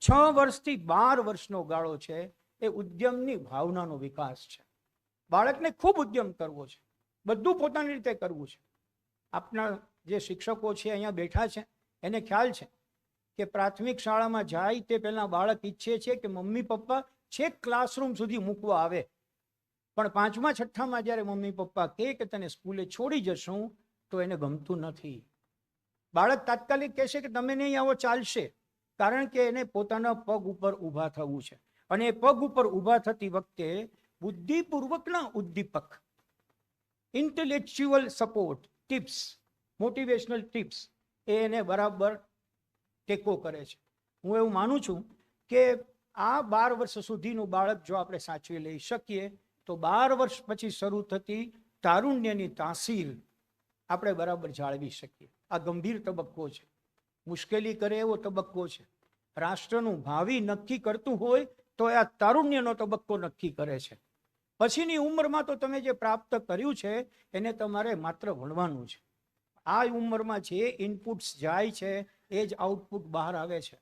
6 વર્ષથી 12 વર્ષનો ગાળો છે એ ઉદ્યમની ભાવનાનો વિકાસ છે. બાળકને ખૂબ ઉદ્યમ કરવો છે, બધું પોતાની રીતે કરવું છે. આપના જે શિક્ષકો છે અહીંયા બેઠા છે એને ખ્યાલ છે કે પ્રાથમિક શાળામાં જાય તે પહેલા બાળક ઈચ્છે છે કે મમ્મી પપ્પા છેક ક્લાસરૂમ સુધી મૂકવા આવે, પણ 5મા 6ઠામાં જ્યારે મમ્મી પપ્પા કહે કે તને સ્કૂલે છોડી જશું તો એને ગમતું નથી. બાળક તાત્કાલિક કહેશે કે તમે નહીં આવો ચાલશે, કારણ કે એને પોતાના પગ ઉપર ઊભા થવું છે. અને એ પગ ઉપર ઊભા થતી વખતે બુદ્ધિપૂર્વકના ઉદ્દીપક, intellectual support, tips, motivational tips એને બરાબર ટેકો કરે છે. હું એવું માનું છું કે આ 12 વર્ષ સુધીનું બાળક જો આપણે સાચવી લઈ શકીએ તો 12 વર્ષ પછી શરૂ થતી તારુણ્યની તાસીર આપણે બરાબર જાળવી શકીએ. આ ગંભીર તબક્કો છે, મુશ્કેલી કરે એવો તબક્કો છે. રાષ્ટ્રનું ભાવિ નક્કી કરતું હોય તો આ તારુણ્યનો તબક્કો નક્કી કરે છે. પછીની ઉંમરમાં તો તમે જે પ્રાપ્ત કર્યું છે એને તમારે માત્ર ભણવાનું છે. આ ઉંમરમાં જે ઇનપુટ્સ જાય છે એ જ આઉટપુટ બહાર આવે છે.